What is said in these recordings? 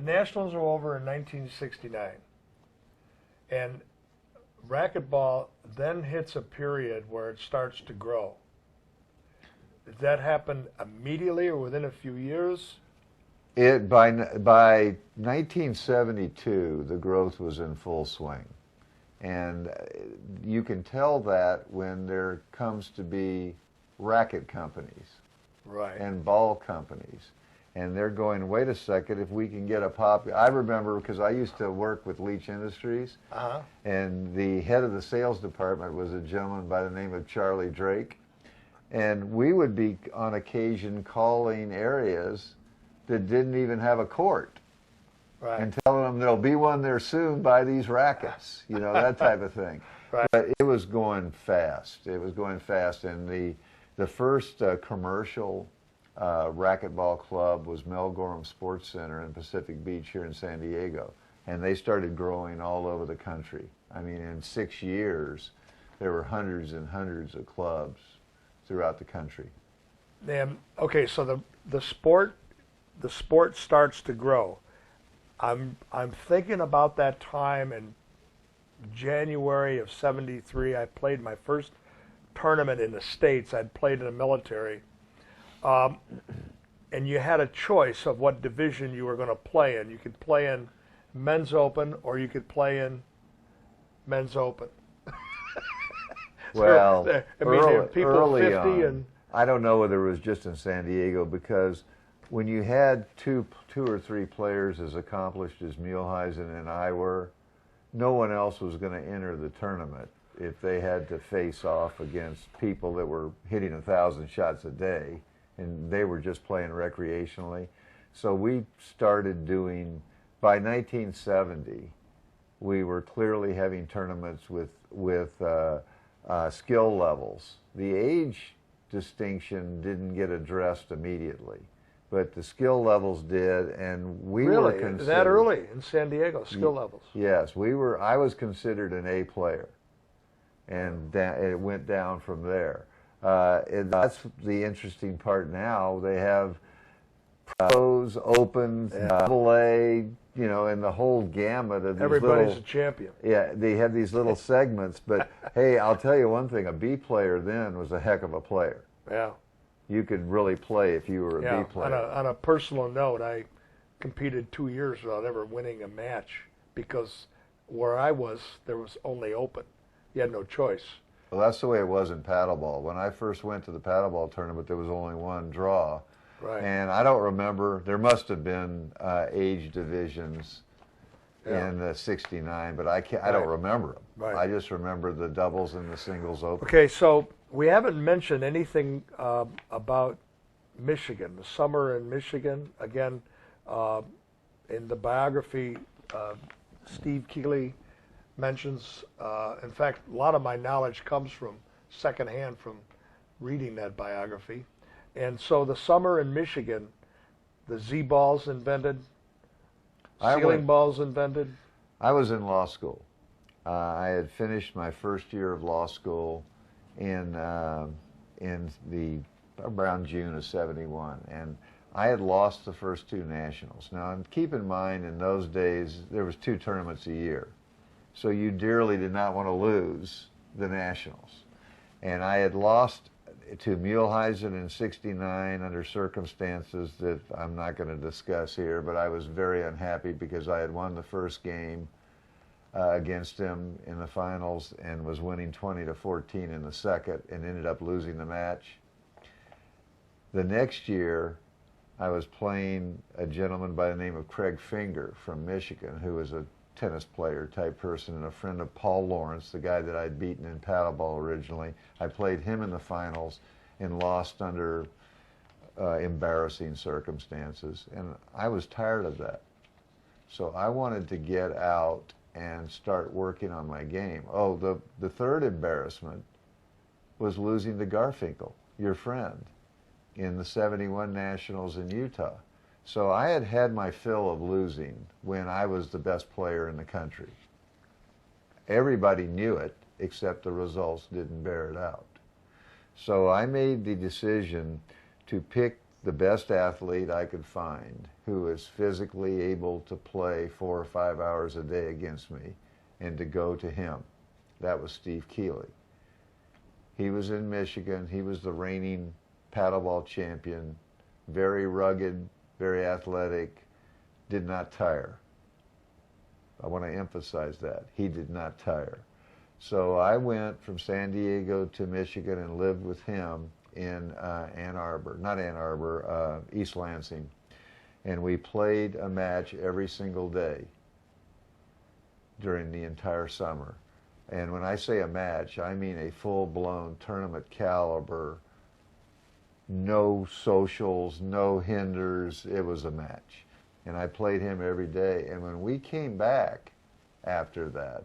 Nationals were over in 1969, and racquetball then hits a period where it starts to grow. Did that happen immediately or within a few years? By 1972, the growth was in full swing. And you can tell that when there comes to be racket companies and ball companies. And they're going, wait a second, if we can get a pop. I remember because I used to work with Leach Industries, and the head of the sales department was a gentleman by the name of Charlie Drake. And we would be, on occasion, calling areas that didn't even have a court. And telling them there'll be one there soon, buy these rackets, you know, that type of thing. But it was going fast. It was going fast, and the first commercial racquetball club was Mel Gorham Sports Center in Pacific Beach here in San Diego, and they started growing all over the country. I mean, in 6 years, there were hundreds and hundreds of clubs throughout the country. Okay, so the sport starts to grow. I'm thinking about that time in January of '73. I played my first tournament in the States. I'd played in the military, and you had a choice of what division you were going to play in. You could play in Men's Open or you could play in Men's Open. Well, early 50 on, and I don't know whether it was just in San Diego, because when you had two or three players as accomplished as Muehlheisen and I were, no one else was going to enter the tournament if they had to face off against people that were hitting 1,000 shots a day, and they were just playing recreationally. So we started doing, by 1970, we were clearly having tournaments with skill levels. The age distinction didn't get addressed immediately, but the skill levels did, and we were considered... Really? That early in San Diego, skill levels? Yes, we were. I was considered an A player, and it went down from there. And that's the interesting part now. They have pros, opens, double A, you know, and the whole gamut of these Everybody's a champion. Yeah, they have these little segments, but hey, I'll tell you one thing, a B player then was a heck of a player. Yeah. You could really play if you were a B player. On a personal note, I competed 2 years without ever winning a match because where I was, there was only open. You had no choice. Well, that's the way it was in paddleball. When I first went to the paddleball tournament, there was only one draw. Right. And I don't remember, there must have been age divisions in '69, but I don't remember them. Right. I just remember the doubles and the singles open. Okay, so we haven't mentioned anything about Michigan, the summer in Michigan. Again, in the biography, Steve Keeley mentions, in fact, a lot of my knowledge comes from secondhand from reading that biography. And so the summer in Michigan, the Z-balls invented, ceiling balls invented. I was in law school. I had finished my first year of law school in around June of '71, and I had lost the first two nationals. Now, keep in mind, in those days there was 2 tournaments a year, so you dearly did not want to lose the nationals. And I had lost to Muehlheisen in '69 under circumstances that I'm not going to discuss here, but I was very unhappy because I had won the first game against him in the finals and was winning 20-14 in the second and ended up losing the match. The next year, I was playing a gentleman by the name of Craig Finger from Michigan, who was a tennis player type person and a friend of Paul Lawrence, the guy that I'd beaten in paddleball originally. I played him in the finals and lost under embarrassing circumstances, and I was tired of that. So I wanted to get out and start working on my game. Oh, the third embarrassment was losing to Garfinkel, your friend, in the '71 Nationals in Utah. So I had had my fill of losing when I was the best player in the country. Everybody knew it, except the results didn't bear it out. So I made the decision to pick the best athlete I could find who is physically able to play 4 or 5 hours a day against me and to go to him. That was Steve Keeley. He was in Michigan. He was the reigning paddleball champion, very rugged, very athletic, did not tire. I want to emphasize that. He did not tire. So I went from San Diego to Michigan and lived with him in East Lansing. And we played a match every single day during the entire summer. And when I say a match, I mean a full-blown tournament caliber, no socials, no hinders. It was a match. And I played him every day. And when we came back after that,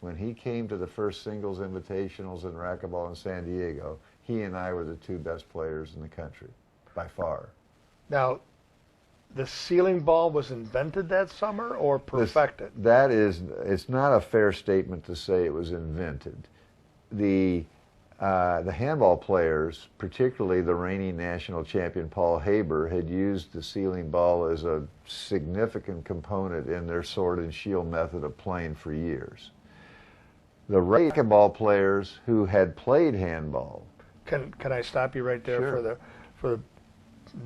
when he came to the first singles invitationals in racquetball in San Diego, he and I were the 2 best players in the country, by far. Now, the ceiling ball was invented that summer or perfected? It's not a fair statement to say it was invented. The handball players, particularly the reigning national champion Paul Haber, had used the ceiling ball as a significant component in their sword and shield method of playing for years. The racquetball players who had played handball. Can I stop you right there? Sure. For the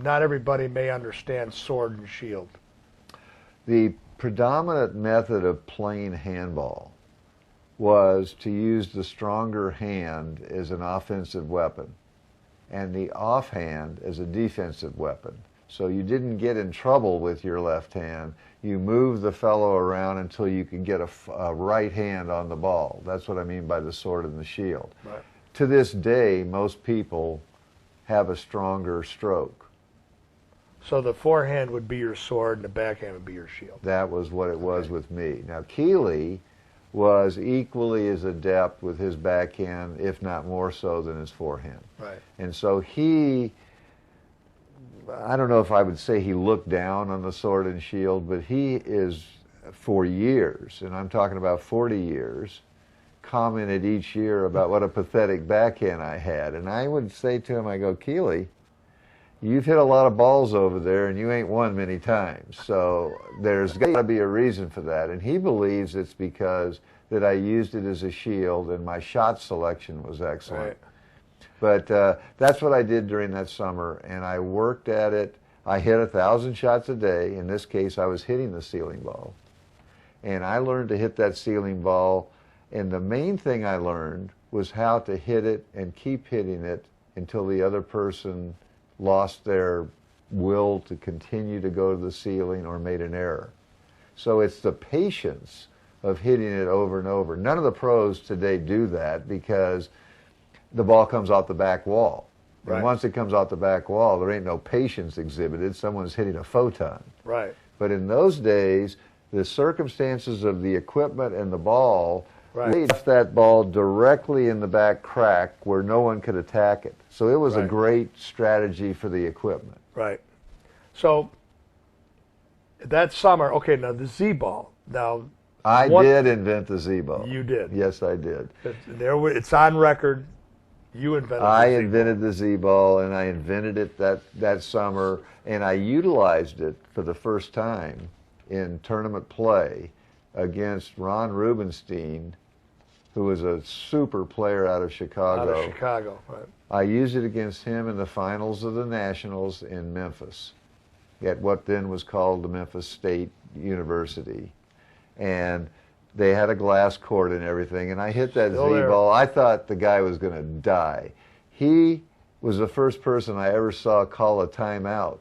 not everybody may understand sword and shield. The predominant method of playing handball was to use the stronger hand as an offensive weapon and the offhand as a defensive weapon. So you didn't get in trouble with your left hand. You moved the fellow around until you could get a right hand on the ball. That's what I mean by the sword and the shield. Right. To this day, most people have a stronger stroke. So the forehand would be your sword and the backhand would be your shield. That was what it was with me. Now, Keeley was equally as adept with his backhand, if not more so than his forehand. Right. And so he, I don't know if I would say he looked down on the sword and shield, but he is, for years, and I'm talking about 40 years, commented each year about what a pathetic backhand I had. And I would say to him, I go, Keeley, you've hit a lot of balls over there and you ain't won many times. So there's got to be a reason for that. And he believes it's because that I used it as a shield and my shot selection was excellent. Right. But that's what I did during that summer, and I worked at it. I hit 1,000 shots a day. In this case, I was hitting the ceiling ball. And I learned to hit that ceiling ball, and the main thing I learned was how to hit it and keep hitting it until the other person lost their will to continue to go to the ceiling or made an error. So it's the patience of hitting it over and over. None of the pros today do that because the ball comes off the back wall. Right. And once it comes off the back wall, there ain't no patience exhibited. Someone's hitting a photon. Right. But in those days, the circumstances of the equipment and the ball left that ball directly in the back crack where no one could attack it. So it was a great strategy for the equipment. Right. So that summer, okay, now the Z-ball. Now I did invent the Z-ball. You did? Yes, I did. It's on record. You invented the Z-ball. I invented the Z-ball, and I invented it that summer, and I utilized it for the first time in tournament play against Ron Rubenstein, who was a super player out of Chicago. Out of Chicago, right. I used it against him in the finals of the Nationals in Memphis, at what then was called the Memphis State University. And they had a glass court and everything, and I hit that Z-ball. I thought the guy was going to die. He was the first person I ever saw call a timeout,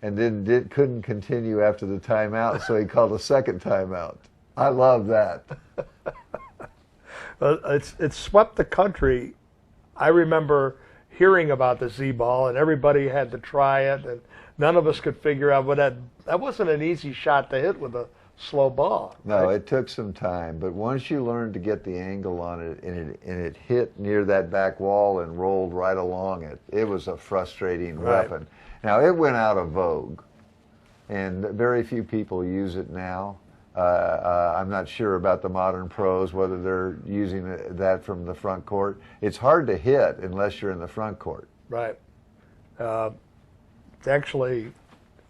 and then couldn't continue after the timeout, so he called a second timeout. I love that. It swept the country. I remember hearing about the Z-ball, and everybody had to try it, and none of us could figure out what that wasn't an easy shot to hit with a slow ball. No, it took some time, but once you learned to get the angle on it and it hit near that back wall and rolled right along it, it was a frustrating weapon. Now, it went out of vogue, and very few people use it now. I'm not sure about the modern pros, whether they're using that from the front court. It's hard to hit unless you're in the front court. Right. Actually,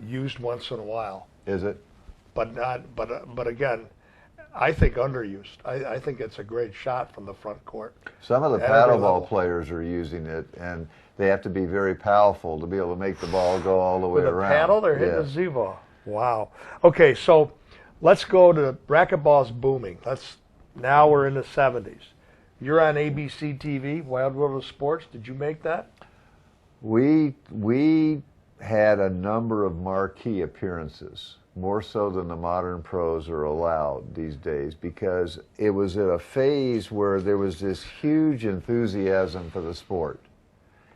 used once in a while, Is it? but not. But again, I think underused. I think it's a great shot from the front court. Some of the At every paddleball level. players are using it, and they have to be very powerful to be able to make the ball go all the way With a around. paddle, they're hitting Yeah. a Z-ball. Wow. Okay, so let's go to racquetball's booming. Now we're in the 70s. You're on ABC TV, Wild World of Sports. Did you make that? We had a number of marquee appearances, more so than the modern pros are allowed these days, because it was at a phase where there was this huge enthusiasm for the sport.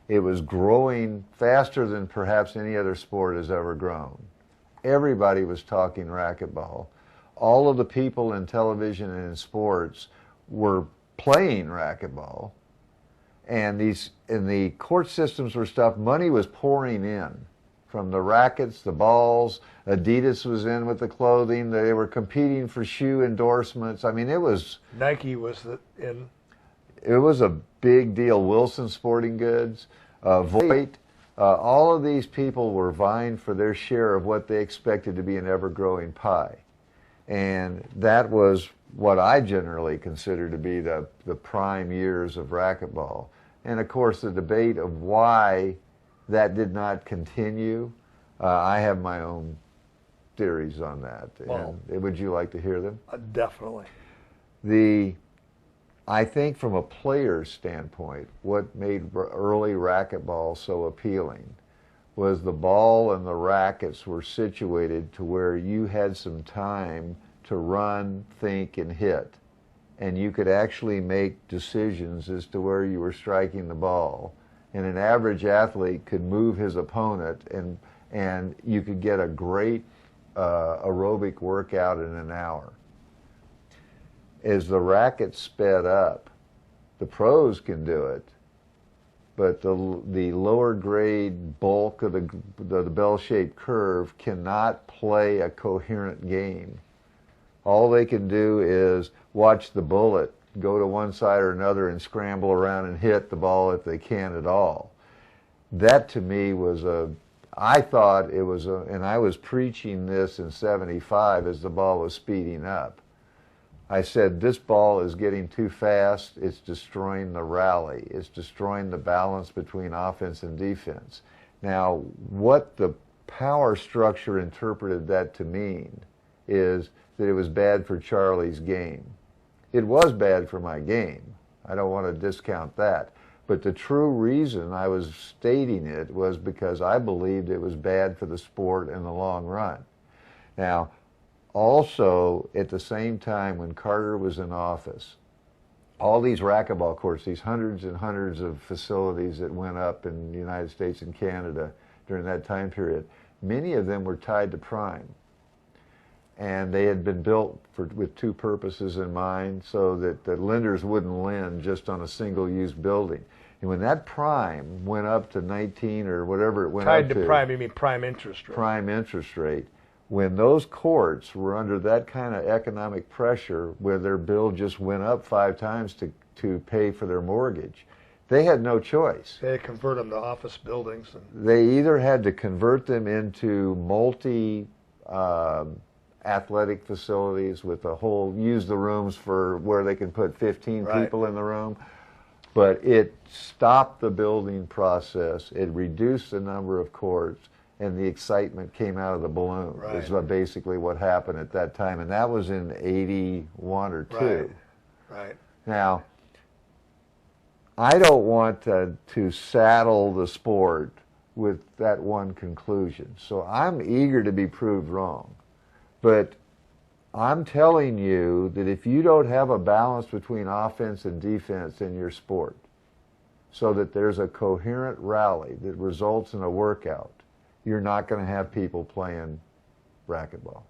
It was growing faster than perhaps any other sport has ever grown. Everybody was talking racquetball. All of the people in television and in sports were playing racquetball. And the court systems were stuff, money was pouring in from the rackets, the balls. Adidas was in with the clothing. They were competing for shoe endorsements. I mean, it was Nike was in. it was a big deal. Wilson Sporting Goods, Voigt, all of these people were vying for their share of what they expected to be an ever-growing pie. And that was what I generally consider to be the prime years of racquetball. And of course, the debate of why that did not continue, I have my own theories on that. Well, And would you like to hear them? Definitely. I think from a player's standpoint, what made early racquetball so appealing was the ball and the rackets were situated to where you had some time to run, think, and hit. And you could actually make decisions as to where you were striking the ball. And an average athlete could move his opponent, and you could get a great aerobic workout in an hour. As the racket sped up, the pros can do it, but the lower grade bulk of the bell-shaped curve cannot play a coherent game. All they can do is watch the bullet go to one side or another and scramble around and hit the ball if they can at all. That to me was I thought it was and I was preaching this in '75 as the ball was speeding up. I said, this ball is getting too fast, it's destroying the rally, it's destroying the balance between offense and defense. Now, what the power structure interpreted that to mean is that it was bad for Charlie's game. It was bad for my game. I don't want to discount that. But the true reason I was stating it was because I believed it was bad for the sport in the long run. Now, also, at the same time when Carter was in office, all these racquetball courts, these hundreds and hundreds of facilities that went up in the United States and Canada during that time period, many of them were tied to prime. And they had been built with two purposes in mind, so that the lenders wouldn't lend just on a single-use building. And when that prime went up to 19 or whatever it went up to... Tied to prime, you mean prime interest rate. Prime interest rate. When those courts were under that kind of economic pressure where their bill just went up 5 times to pay for their mortgage, they had no choice. They had to convert them to office buildings. They either had to convert them into athletic facilities with use the rooms for where they can put 15 Right. people in the room, but it stopped the building process. It reduced the number of courts, and the excitement came out of the balloon. Right. Is basically what happened at that time, and that was in '81 or '82. Right. Now, I don't want to saddle the sport with that one conclusion, so I'm eager to be proved wrong. But I'm telling you that if you don't have a balance between offense and defense in your sport, so that there's a coherent rally that results in a workout, you're not going to have people playing racquetball.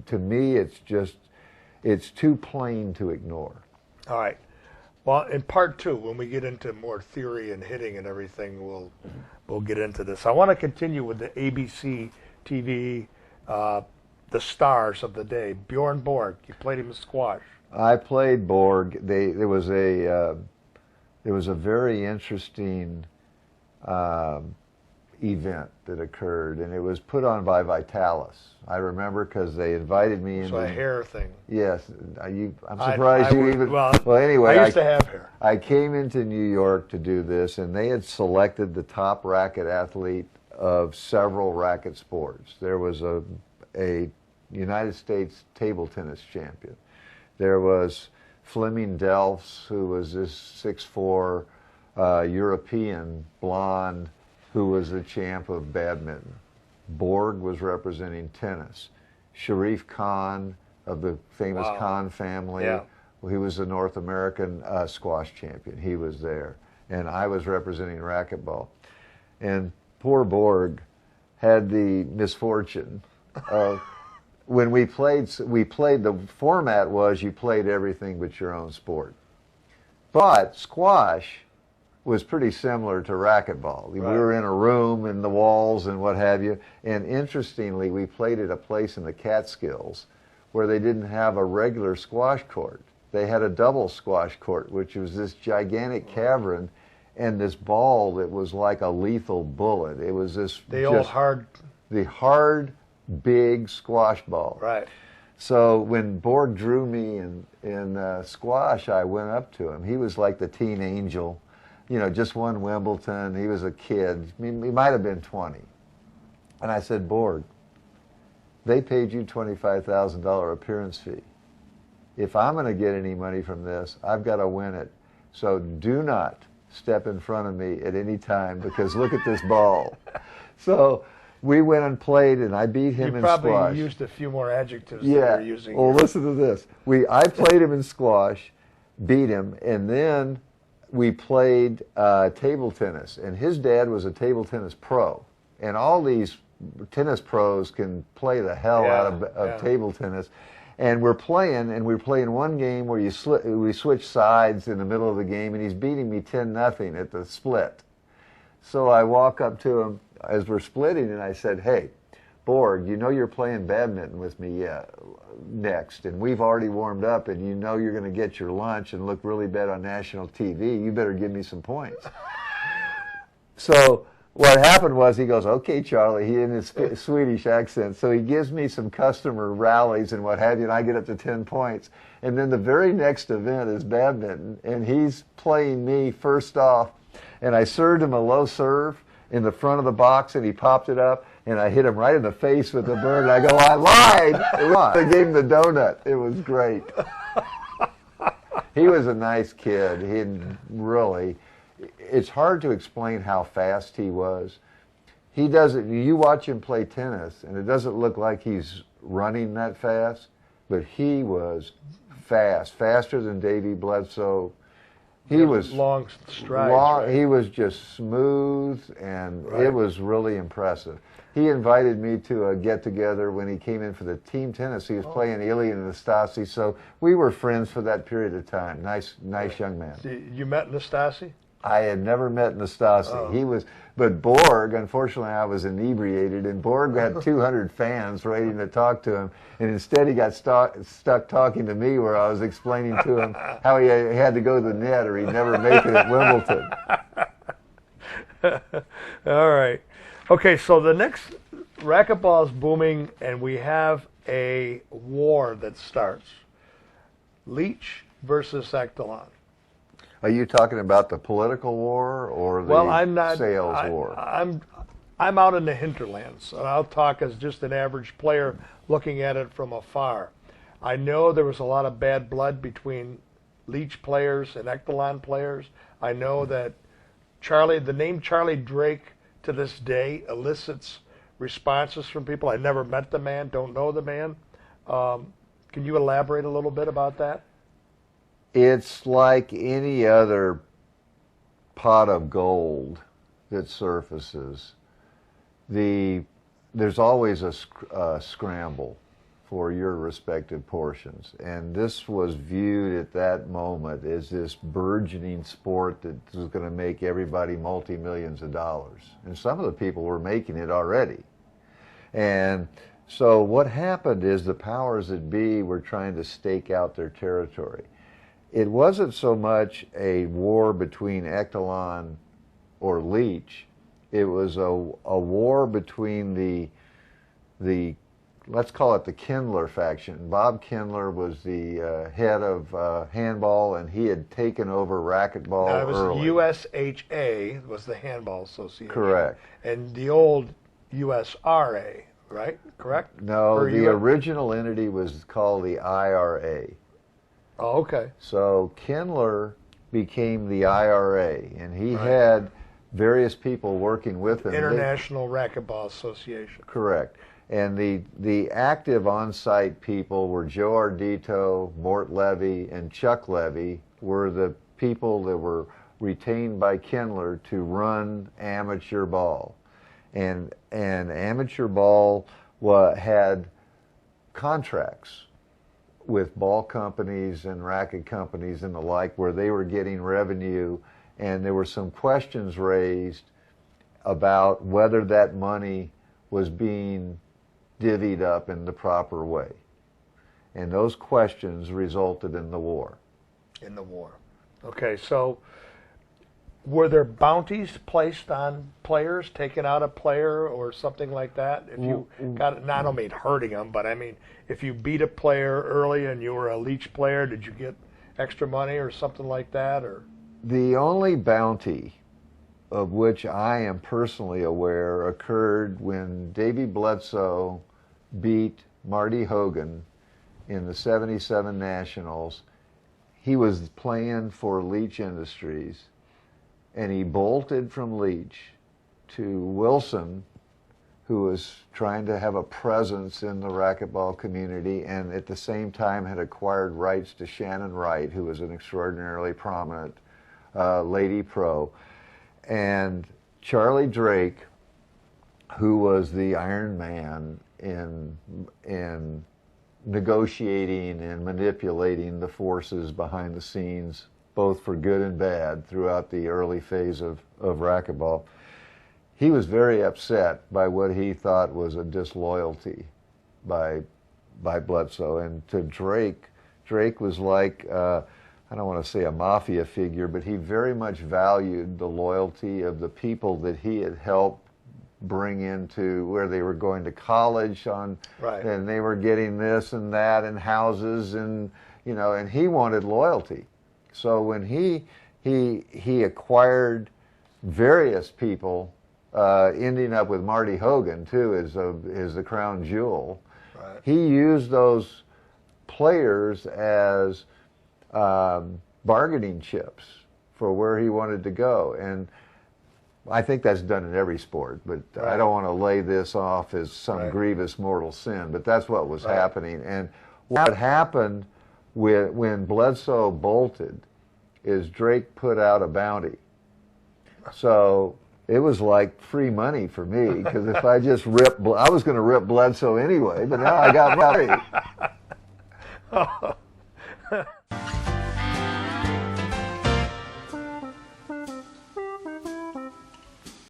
To me, it's too plain to ignore. All right. Well, in part 2, when we get into more theory and hitting and everything, we'll get into this. I want to continue with the ABC TV, the stars of the day. Bjorn Borg, you played him in squash. I played Borg. There was a very interesting event that occurred, and it was put on by Vitalis. I remember because they invited me in. So a hair thing. Yes, I'm surprised you even. Well, anyway, I used to have hair. I came into New York to do this, and they had selected the top racket athlete of several racket sports. There was a United States table tennis champion. There was Fleming Delfs, who was this 6'4" European blonde who was the champ of badminton. Borg was representing tennis. Sharif Khan of the famous Khan family, he was the North American squash champion. He was there. And I was representing racquetball. And poor Borg had the misfortune of when we played, the format was you played everything but your own sport. But squash was pretty similar to racquetball. We were in a room and the walls and what have you. And interestingly, we played at a place in the Catskills where they didn't have a regular squash court. They had a double squash court, which was this gigantic cavern and this ball that was like a lethal bullet. It was this the hard, big squash ball. Right. So when Borg drew me in squash, I went up to him. He was like the teen angel, you know, just won Wimbledon. He was a kid. I mean, he might have been 20. And I said, Borg, they paid you $25,000 appearance fee. If I'm going to get any money from this, I've got to win it. So do not step in front of me at any time, because look at this ball. So we went and played, and I beat him in squash. You probably used a few more adjectives than you're using. Well, listen to this. I played him in squash, beat him, and then we played table tennis. And his dad was a table tennis pro. And all these tennis pros can play the hell out of table tennis. And we're playing one game where we switch sides in the middle of the game, and he's beating me 10-0 at the split. So I walk up to him as we're splitting, and I said, hey, Borg, you know you're playing badminton with me next, and we've already warmed up, and you know you're going to get your lunch and look really bad on national TV. You better give me some points. So what happened was he goes, okay, Charlie, he in his Swedish accent. So he gives me some customer rallies and what have you, and I get up to 10 points. And then the very next event is badminton, and he's playing me first off. And I served him a low serve in the front of the box, and he popped it up, and I hit him right in the face with the bird. And I go, I lied. I gave him the donut. It was great. He was a nice kid. He really... It's hard to explain how fast he was. He doesn't. You watch him play tennis, and it doesn't look like he's running that fast, but he was fast, faster than Davey Bledsoe. He was long strides. Right? He was just smooth, and it was really impressive. He invited me to a get-together when he came in for the team tennis. He was playing Ilya and Nastasi, so we were friends for that period of time. Nice young man. You met Nastasi? I had never met Nastasi. He was, but Borg, unfortunately, I was inebriated, and Borg had 200 fans waiting to talk to him, and instead he got stuck talking to me, where I was explaining to him how he had to go to the net or he'd never make it at Wimbledon. All right. Okay, so the next racquetball is booming, and we have a war that starts. Leach versus Echelon. Are you talking about the political war or the sales war? I'm out in the hinterlands, and I'll talk as just an average player looking at it from afar. I know there was a lot of bad blood between Leach players and Echelon players. I know that the name Charlie Drake to this day elicits responses from people. I never met the man, don't know the man. Can you elaborate a little bit about that? It's like any other pot of gold that surfaces. There's always a scramble for your respective portions. And this was viewed at that moment as this burgeoning sport that was going to make everybody multi-millions of dollars. And some of the people were making it already. And so what happened is the powers that be were trying to stake out their territory. It wasn't so much a war between Echelon or Leach. It was a war between the let's call it the Kindler faction. Bob Kindler was the head of handball, and he had taken over racquetball Now, it was early. USHA was the Handball Association. Correct. And the old USRA, right? Correct? No, Or the original entity was called the IRA. Oh, okay. So Kindler became the IRA, and he Right. had various people working with him. International Racquetball Association. Correct. And the active on-site people were Joe Ardito, Mort Levy, and Chuck Levy were the people that were retained by Kindler to run amateur ball. And amateur ball had contracts with ball companies and racket companies and the like where they were getting revenue, and there were some questions raised about whether that money was being divvied up in the proper way. And those questions resulted in the war. In the war. Okay, so were there bounties placed on players, taking out a player or something like that? If you got it, I don't mean hurting them, but I mean if you beat a player early and you were a leech player, did you get extra money or something like that? Or the only bounty of which I am personally aware occurred when Davy Bledsoe beat Marty Hogan in the '77 Nationals. He was playing for Leach Industries, and he bolted from Leach to Wilson, who was trying to have a presence in the racquetball community, and at the same time had acquired rights to Shannon Wright, who was an extraordinarily prominent lady pro. And Charlie Drake, who was the Iron Man in negotiating and manipulating the forces behind the scenes, both for good and bad, throughout the early phase of racquetball, he was very upset by what he thought was a disloyalty by Bledsoe. And to Drake was like, I don't want to say a mafia figure, but he very much valued the loyalty of the people that he had helped bring into where they were going to college on, right. And they were getting this and that and houses, and and he wanted loyalty. So when he acquired various people, ending up with Marty Hogan too as the crown jewel, right. He used those players as bargaining chips for where he wanted to go. And I think that's done in every sport, but right. I don't want to lay this off as some right. grievous mortal sin, but that's what was right. happening. And what happened when Bledsoe bolted is Drake put out a bounty. So it was like free money for me, because if I just I was going to rip Bledsoe anyway, but now I got money.